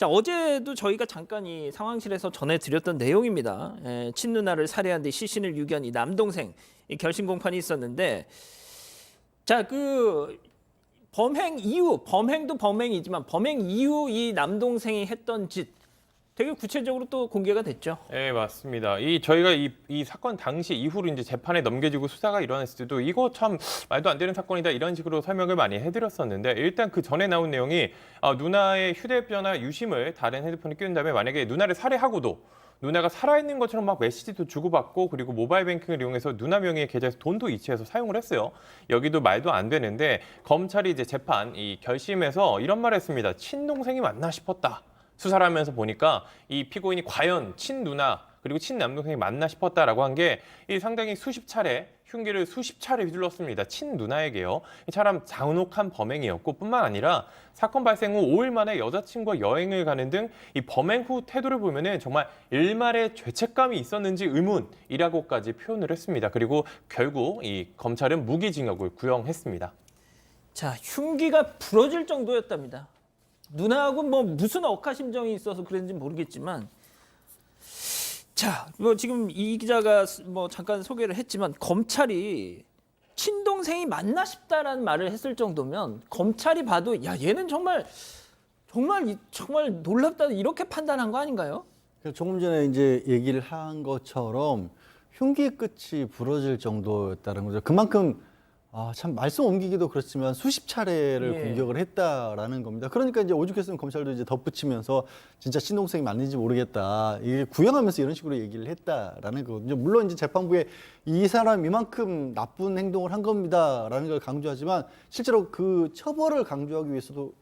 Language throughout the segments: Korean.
자, 어제도 저희가 잠깐 이 상황실에서 전해드렸던 내용입니다. 친누나를 살해한 뒤 시신을 유기한 이 남동생 이 결심 공판이 있었는데, 자, 그 범행 이후, 범행도 범행이지만 범행 이후 이 남동생이 했던 짓 되게 구체적으로 또 공개가 됐죠. 네, 맞습니다. 저희가 이 사건 당시 이후로 이제 재판에 넘겨지고 수사가 일어났을 때도 이거 참 말도 안 되는 사건이다 이런 식으로 설명을 많이 해드렸었는데, 일단 그 전에 나온 내용이 누나의 휴대전화 유심을 다른 핸드폰에 끼운 다음에 만약에 누나를 살해하고도 누나가 살아있는 것처럼 막 메시지도 주고받고, 그리고 모바일 뱅킹을 이용해서 누나 명의의 계좌에서 돈도 이체해서 사용을 했어요. 여기도 말도 안 되는데, 검찰이 이제 재판 이 결심에서 이런 말을 했습니다. 친동생이 맞나 싶었다. 수사를 하면서 보니까 이 피고인이 과연 친누나 그리고 친남동생이 맞나 싶었다라고 한 게 상당히 수십 차례, 흉기를 수십 차례 휘둘렀습니다. 친누나에게요. 이 사람 잔혹한 범행이었고, 뿐만 아니라 사건 발생 후 5일 만에 여자친구와 여행을 가는 등 이 범행 후 태도를 보면은 정말 일말의 죄책감이 있었는지 의문이라고까지 표현을 했습니다. 그리고 결국 이 검찰은 무기징역을 구형했습니다. 자, 흉기가 부러질 정도였답니다. 누나하고 뭐 무슨 억하심정이 있어서 그랬는지 모르겠지만, 자, 뭐 지금 이 기자가 뭐 잠깐 소개를 했지만 검찰이 친동생이 맞나 싶다라는 말을 했을 정도면 검찰이 봐도 야, 얘는 정말 놀랍다 이렇게 판단한 거 아닌가요? 조금 전에 이제 얘기를 한 것처럼 흉기 끝이 부러질 정도였다는 거죠. 그만큼 참 말씀 옮기기도 그렇지만 수십 차례를 예. 공격을 했다라는 겁니다. 그러니까 이제 오죽했으면 검찰도 이제 덧붙이면서 진짜 친동생이 맞는지 모르겠다. 이게 구형하면서 이런 식으로 얘기를 했다라는 거거든요. 물론 이제 재판부에 이 사람 이만큼 나쁜 행동을 한 겁니다라는 걸 강조하지만 실제로 그 처벌을 강조하기 위해서도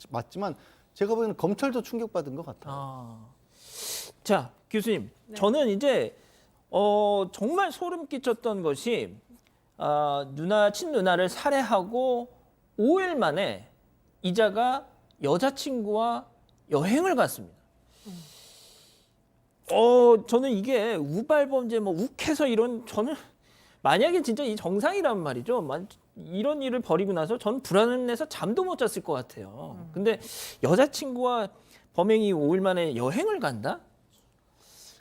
맞지만 제가 보기에는 검찰도 충격받은 것 같아요. 자, 교수님, 네. 저는 이제 정말 소름 끼쳤던 것이 친누나를 살해하고 5일 만에 이자가 여자친구와 여행을 갔습니다. 저는 이게 우발범죄, 뭐 욱해서 저는 만약에 진짜 이 정상이란 말이죠. 이런 일을 벌이고 나서 저는 불안해서 잠도 못 잤을 것 같아요. 근데 여자친구와 범행이 5일 만에 여행을 간다?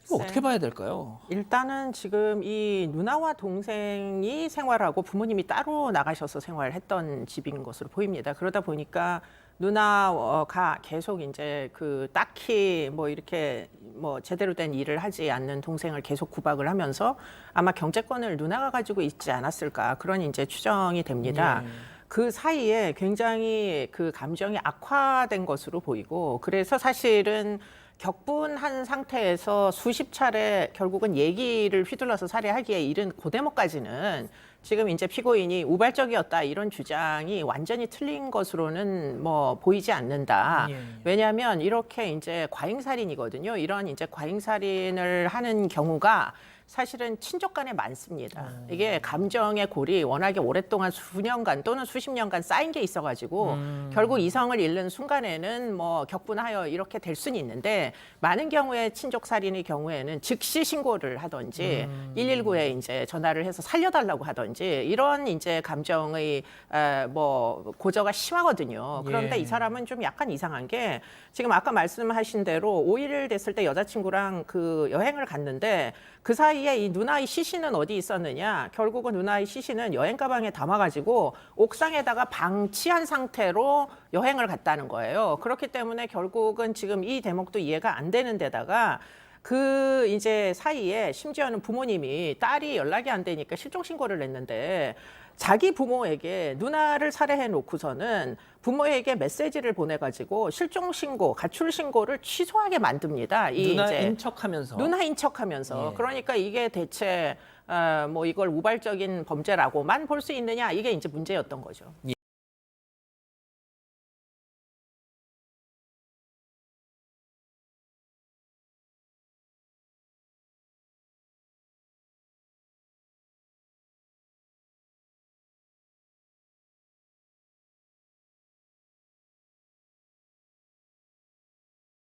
이거 어떻게 봐야 될까요? 일단은 지금 이 누나와 동생이 생활하고 부모님이 따로 나가셔서 생활했던 집인 것으로 보입니다. 그러다 보니까 누나가 계속 이제 그 딱히 뭐 이렇게 뭐 제대로 된 일을 하지 않는 동생을 계속 구박을 하면서 아마 경제권을 누나가 가지고 있지 않았을까, 그런 이제 추정이 됩니다. 그 사이에 굉장히 그 감정이 악화된 것으로 보이고, 그래서 사실은 격분한 상태에서 수십 차례 결국은 얘기를 휘둘러서 살해하기에 이른 고대목까지는 지금 이제 피고인이 우발적이었다 이런 주장이 완전히 틀린 것으로는 뭐 보이지 않는다. 왜냐하면 이렇게 이제 과잉살인이거든요. 이런 이제 과잉살인을 하는 경우가 사실은 친족 간에 많습니다. 이게 감정의 골이 워낙에 오랫동안 수년간 또는 수십 년간 쌓인 게 있어가지고 결국 이성을 잃는 순간에는 뭐 격분하여 이렇게 될 수는 있는데, 많은 경우에 친족 살인의 경우에는 즉시 신고를 하든지 119에 이제 전화를 해서 살려달라고 하든지 이런 이제 감정의 뭐 고저가 심하거든요. 그런데 이 사람은 좀 약간 이상한 게, 지금 아까 말씀하신 대로 5일 됐을 때 여자친구랑 그 여행을 갔는데 그 사이에 이 누나의 시신은 어디 있었느냐? 결국은 누나의 시신은 여행 가방에 담아가지고 옥상에다가 방치한 상태로 여행을 갔다는 거예요. 그렇기 때문에 결국은 지금 이 대목도 이해가 안 되는 데다가 그 이제 사이에 심지어는 부모님이 딸이 연락이 안 되니까 실종 신고를 냈는데, 자기 부모에게 누나를 살해해 놓고서는 부모에게 메시지를 보내가지고 실종 신고, 가출 신고를 취소하게 만듭니다. 누나인 척하면서. 누나인 척하면서. 예. 그러니까 이게 대체 뭐 이걸 우발적인 범죄라고만 볼 수 있느냐, 이게 이제 문제였던 거죠.